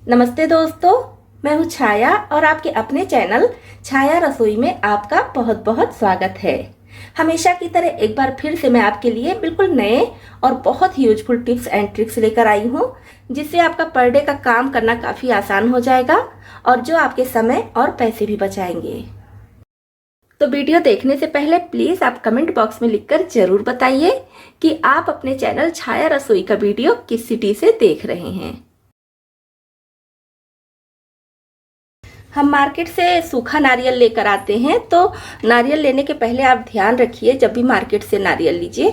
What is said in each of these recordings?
नमस्ते दोस्तों, मैं हूँ छाया और आपके अपने चैनल छाया रसोई में आपका बहुत बहुत स्वागत है। हमेशा की तरह एक बार फिर से मैं आपके लिए बिल्कुल नए और बहुत ही यूजफुल टिप्स एंड ट्रिक्स लेकर आई हूँ, जिससे आपका पर डे का काम करना काफ़ी आसान हो जाएगा और जो आपके समय और पैसे भी बचाएंगे। तो वीडियो देखने से पहले प्लीज़ आप कमेंट बॉक्स में लिखकर ज़रूर बताइए कि आप अपने चैनल छाया रसोई का वीडियो किस सिटी से देख रहे हैं। हम मार्केट से सूखा नारियल लेकर आते हैं, तो नारियल लेने के पहले आप ध्यान रखिए, जब भी मार्केट से नारियल लीजिए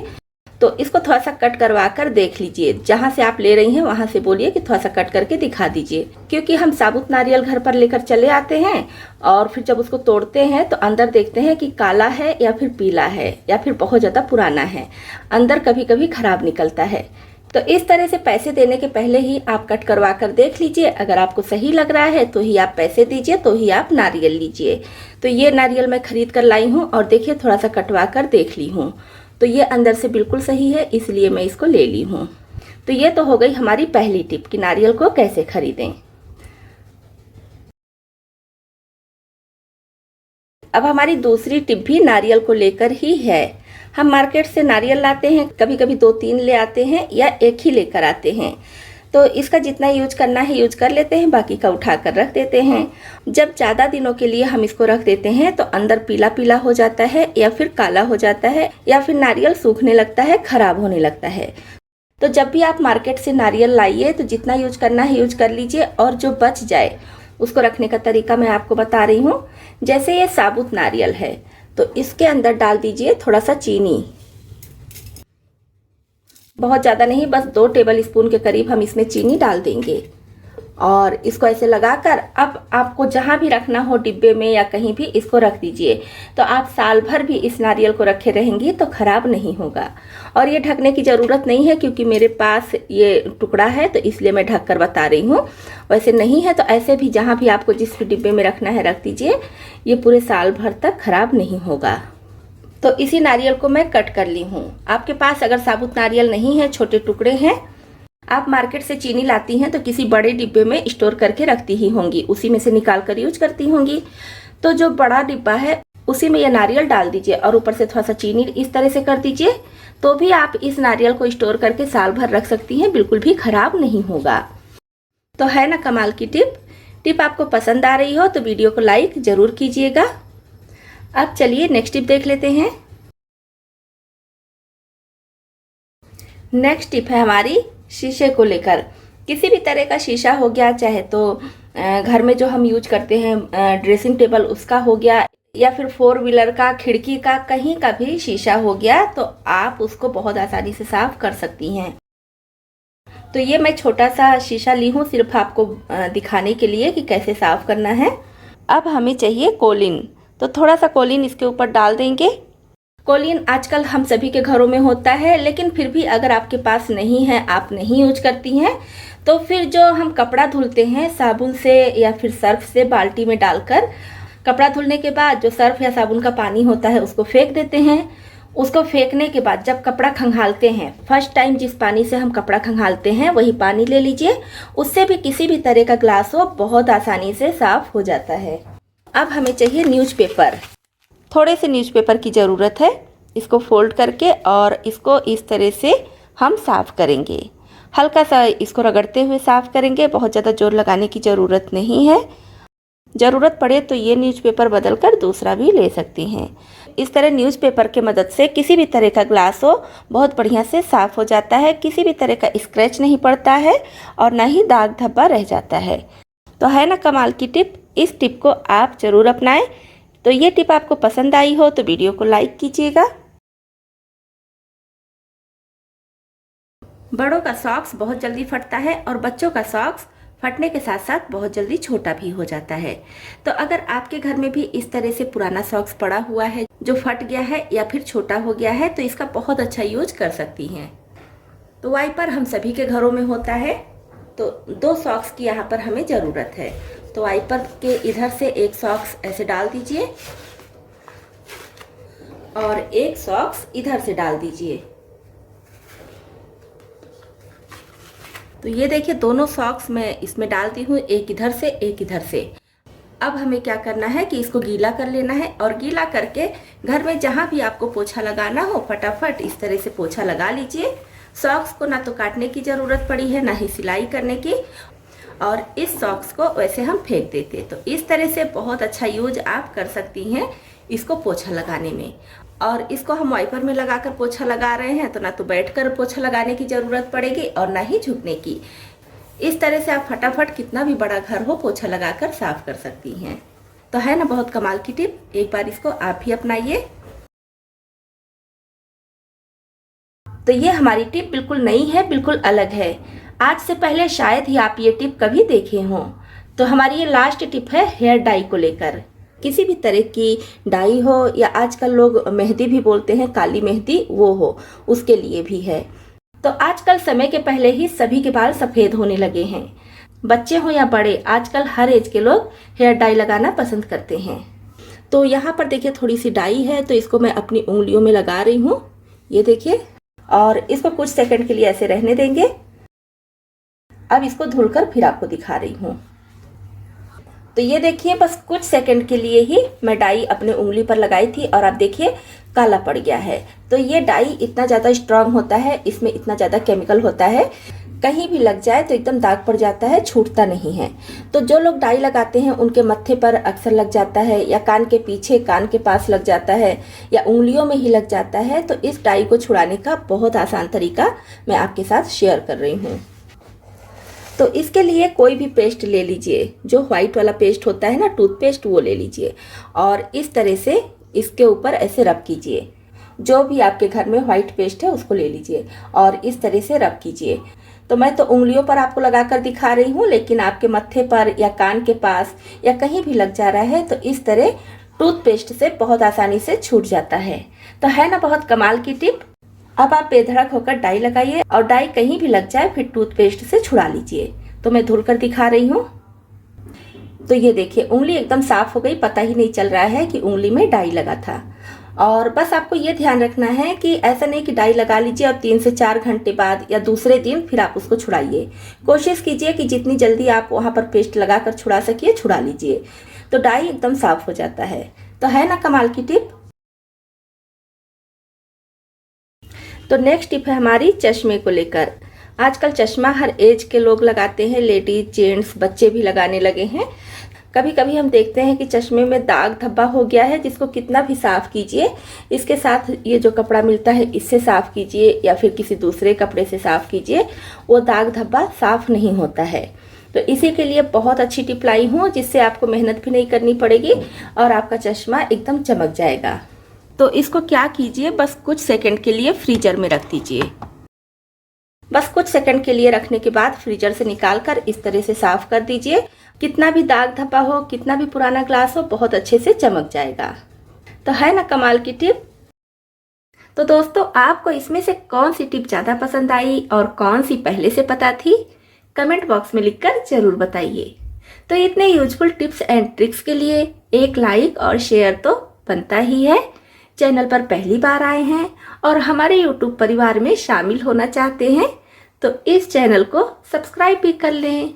तो इसको थोड़ा सा कट करवा कर देख लीजिए। जहाँ से आप ले रही हैं वहाँ से बोलिए कि थोड़ा सा कट करके दिखा दीजिए, क्योंकि हम साबुत नारियल घर पर लेकर चले आते हैं और फिर जब उसको तोड़ते हैं तो अंदर देखते हैं कि काला है या फिर पीला है या फिर बहुत ज़्यादा पुराना है, अंदर कभी कभी खराब निकलता है। तो इस तरह से पैसे देने के पहले ही आप कट करवा कर देख लीजिए। अगर आपको सही लग रहा है तो ही आप पैसे दीजिए, तो ही आप नारियल लीजिए। तो ये नारियल मैं खरीद कर लाई हूँ और देखिए थोड़ा सा कटवा कर देख ली हूँ, तो ये अंदर से बिल्कुल सही है, इसलिए मैं इसको ले ली हूँ। तो ये तो हो गई हमारी पहली टिप कि नारियल को कैसे खरीदें। अब हमारी दूसरी टिप भी नारियल को लेकर ही है। हम मार्केट से नारियल लाते हैं, कभी कभी 2-3 ले आते हैं या एक ही लेकर आते हैं। तो इसका जितना यूज करना है यूज कर लेते हैं, बाकी का उठा कर रख देते हैं। जब ज़्यादा दिनों के लिए हम इसको रख देते हैं तो अंदर पीला पीला हो जाता है या फिर काला हो जाता है या फिर नारियल सूखने लगता है, खराब होने लगता है। तो जब भी आप मार्केट से नारियल लाइए तो जितना यूज करना है यूज कर लीजिए, और जो बच जाए उसको रखने का तरीका मैं आपको बता रही हूँ। जैसे ये साबुत नारियल है तो इसके अंदर डाल दीजिए थोड़ा सा चीनी, बहुत ज़्यादा नहीं, बस 2 टेबल स्पून के करीब हम इसमें चीनी डाल देंगे और इसको ऐसे लगाकर अब आपको जहाँ भी रखना हो, डिब्बे में या कहीं भी, इसको रख दीजिए। तो आप साल भर भी इस नारियल को रखे रहेंगी तो खराब नहीं होगा। और ये ढकने की ज़रूरत नहीं है, क्योंकि मेरे पास ये टुकड़ा है तो इसलिए मैं ढक कर बता रही हूँ। वैसे नहीं है तो ऐसे भी जहाँ भी आपको जिस भी डिब्बे में रखना है रख दीजिए, ये पूरे साल भर तक खराब नहीं होगा। तो इसी नारियल को मैं कट कर ली हूँ। आपके पास अगर साबुत नारियल नहीं है, छोटे टुकड़े हैं, आप मार्केट से चीनी लाती हैं तो किसी बड़े डिब्बे में स्टोर करके रखती ही होंगी, उसी में से निकाल कर यूज करती होंगी। तो जो बड़ा डिब्बा है उसी में ये नारियल डाल दीजिए और ऊपर से थोड़ा सा चीनी इस तरह से कर दीजिए, तो भी आप इस नारियल को स्टोर करके साल भर रख सकती हैं, बिल्कुल भी खराब नहीं होगा। तो है ना कमाल की टिप आपको पसंद आ रही हो तो वीडियो को लाइक जरूर कीजिएगा। अब चलिए नेक्स्ट टिप देख लेते हैं। नेक्स्ट टिप है हमारी शीशे को लेकर। किसी भी तरह का शीशा हो गया, चाहे तो घर में जो हम यूज करते हैं ड्रेसिंग टेबल उसका हो गया, या फिर 4 व्हीलर का, खिड़की का, कहीं का भी शीशा हो गया, तो आप उसको बहुत आसानी से साफ कर सकती हैं। तो ये मैं छोटा सा शीशा ली हूँ सिर्फ आपको दिखाने के लिए कि कैसे साफ करना है। अब हमें चाहिए कोलिन, तो थोड़ा सा कोलिन इसके ऊपर डाल देंगे। कोलिन आजकल हम सभी के घरों में होता है, लेकिन फिर भी अगर आपके पास नहीं है, आप नहीं यूज करती हैं, तो फिर जो हम कपड़ा धुलते हैं साबुन से या फिर सर्फ से बाल्टी में डालकर, कपड़ा धुलने के बाद जो सर्फ या साबुन का पानी होता है उसको फेंक देते हैं। उसको फेंकने के बाद जब कपड़ा खंगालते हैं, फर्स्ट टाइम जिस पानी से हम कपड़ा खंगालते हैं वही पानी ले लीजिए, उससे भी किसी भी तरह का ग्लास हो बहुत आसानी से साफ हो जाता है। अब हमें चाहिए न्यूज़पेपर। थोड़े से न्यूज़पेपर की ज़रूरत है। इसको फोल्ड करके और इसको इस तरह से हम साफ़ करेंगे। हल्का सा इसको रगड़ते हुए साफ़ करेंगे, बहुत ज़्यादा जोर लगाने की ज़रूरत नहीं है। ज़रूरत पड़े तो ये न्यूज़पेपर बदल कर दूसरा भी ले सकती हैं। इस तरह न्यूज़पेपर के मदद से किसी भी तरह का ग्लास हो बहुत बढ़िया से साफ़ हो जाता है, किसी भी तरह का स्क्रैच नहीं पड़ता है और ना ही दाग धब्बा रह जाता है। तो है ना कमाल की टिप, इस टिप को आप ज़रूर अपनाएं। तो ये टिप आपको पसंद आई हो तो वीडियो को लाइक कीजिएगा। बड़ों का सॉक्स बहुत जल्दी फटता है और बच्चों का सॉक्स फटने के साथ साथ बहुत जल्दी छोटा भी हो जाता है। तो अगर आपके घर में भी इस तरह से पुराना सॉक्स पड़ा हुआ है जो फट गया है या फिर छोटा हो गया है, तो इसका बहुत अच्छा यूज कर सकती हैं। तो वाइपर हम सभी के घरों में होता है, तो 2 सॉक्स की यहाँ पर हमें ज़रूरत है। तो वाइपर के इधर से एक सॉक्स ऐसे डाल दीजिए और एक सॉक्स इधर से डाल दीजिए। तो ये देखिए दोनों सॉक्स मैं इसमें डालती हूँ, एक इधर से एक इधर से। अब हमें क्या करना है कि इसको गीला कर लेना है और गीला करके घर में जहाँ भी आपको पोछा लगाना हो फटाफट इस तरह से पोछा लगा लीजिए। सॉक्स को ना तो काटने की ज़रूरत पड़ी है ना ही सिलाई करने की, और इस सॉक्स को वैसे हम फेंक देते। तो इस तरह से बहुत अच्छा यूज आप कर सकती हैं इसको पोछा लगाने में। और इसको हम वाइपर में लगाकर पोछा लगा रहे हैं तो ना तो बैठकर पोछा लगाने की ज़रूरत पड़ेगी और ना ही झुकने की। इस तरह से आप फटाफट कितना भी बड़ा घर हो पोछा लगाकर साफ कर सकती हैं। तो है ना बहुत कमाल की टिप, एक बार इसको आप भी अपनाइए। तो ये हमारी टिप बिल्कुल नई है, बिल्कुल अलग है। आज से पहले शायद ही आप ये टिप कभी देखे हों। तो हमारी ये लास्ट टिप है हेयर डाई को लेकर। किसी भी तरह की डाई हो या आजकल लोग मेहंदी भी बोलते हैं, काली मेहंदी, वो हो, उसके लिए भी है। तो आजकल समय के पहले ही सभी के बाल सफ़ेद होने लगे हैं। बच्चे हो या बड़े, आजकल हर एज के लोग हेयर डाई लगाना पसंद करते हैं। तो यहाँ पर देखिए थोड़ी सी डाई है तो इसको मैं अपनी उंगलियों में लगा रही हूँ, ये देखिए, और इसको कुछ सेकंड के लिए ऐसे रहने देंगे। अब इसको धुलकर फिर आपको दिखा रही हूँ। तो ये देखिए बस कुछ सेकंड के लिए ही मैं डाई अपने उंगली पर लगाई थी और आप देखिए काला पड़ गया है। तो ये डाई इतना ज़्यादा स्ट्रांग होता है, इसमें इतना ज़्यादा केमिकल होता है, कहीं भी लग जाए तो एकदम दाग पड़ जाता है, छूटता नहीं है। तो जो लोग डाई लगाते हैं उनके मत्थे पर अक्सर लग जाता है या कान के पीछे, कान के पास लग जाता है या उंगलियों में ही लग जाता है। तो इस डाई को छुड़ाने का बहुत आसान तरीका मैं आपके साथ शेयर कर रही हूँ। तो इसके लिए कोई भी पेस्ट ले लीजिए, जो व्हाइट वाला पेस्ट होता है ना, टूथपेस्ट, वो ले लीजिए और इस तरह से इसके ऊपर ऐसे रब कीजिए। जो भी आपके घर में व्हाइट पेस्ट है उसको ले लीजिए और इस तरह से रब कीजिए। तो मैं तो उंगलियों पर आपको लगाकर दिखा रही हूँ, लेकिन आपके मत्थे पर या कान के पास या कहीं भी लग जा रहा है तो इस तरह टूथपेस्ट से बहुत आसानी से छूट जाता है। तो है ना बहुत कमाल की टिप। अब आप बेधड़क होकर डाई लगाइए और डाई कहीं भी लग जाए फिर टूथपेस्ट से छुड़ा लीजिए। तो मैं धुल कर दिखा रही हूँ। तो ये देखिए उंगली एकदम साफ हो गई, पता ही नहीं चल रहा है कि उंगली में डाई लगा था। और बस आपको ये ध्यान रखना है कि ऐसा नहीं कि डाई लगा लीजिए और 3 से 4 घंटे बाद या दूसरे दिन फिर आप उसको छुड़ाइए। कोशिश कीजिए कि जितनी जल्दी आप वहाँ पर पेस्ट लगाकर छुड़ा सकिए छुड़ा लीजिए, तो डाई एकदम साफ हो जाता है। तो है ना कमाल की टिप। तो नेक्स्ट टिप है हमारी चश्मे को लेकर। आजकल चश्मा हर एज के लोग लगाते हैं, लेडीज, जेंट्स, बच्चे भी लगाने लगे हैं। कभी कभी हम देखते हैं कि चश्मे में दाग धब्बा हो गया है, जिसको कितना भी साफ कीजिए, इसके साथ ये जो कपड़ा मिलता है इससे साफ कीजिए या फिर किसी दूसरे कपड़े से साफ कीजिए, वो दाग धब्बा साफ नहीं होता है। तो इसी के लिए बहुत अच्छी टिप लाई हूँ, जिससे आपको मेहनत भी नहीं करनी पड़ेगी और आपका चश्मा एकदम चमक जाएगा। तो इसको क्या कीजिए, बस कुछ सेकंड के लिए फ्रीजर में रख दीजिए। बस कुछ सेकंड के लिए रखने के बाद फ्रीजर से निकालकर इस तरह से साफ कर दीजिए। कितना भी दाग धब्बा हो, कितना भी पुराना ग्लास हो, बहुत अच्छे से चमक जाएगा। तो है ना कमाल की टिप। तो दोस्तों आपको इसमें से कौन सी टिप ज़्यादा पसंद आई और कौन सी पहले से पता थी, कमेंट बॉक्स में लिखकर जरूर बताइए। तो इतने यूजफुल टिप्स एंड ट्रिक्स के लिए एक लाइक और शेयर तो बनता ही है। चैनल पर पहली बार आए हैं और हमारे YouTube परिवार में शामिल होना चाहते हैं तो इस चैनल को सब्सक्राइब भी कर लें।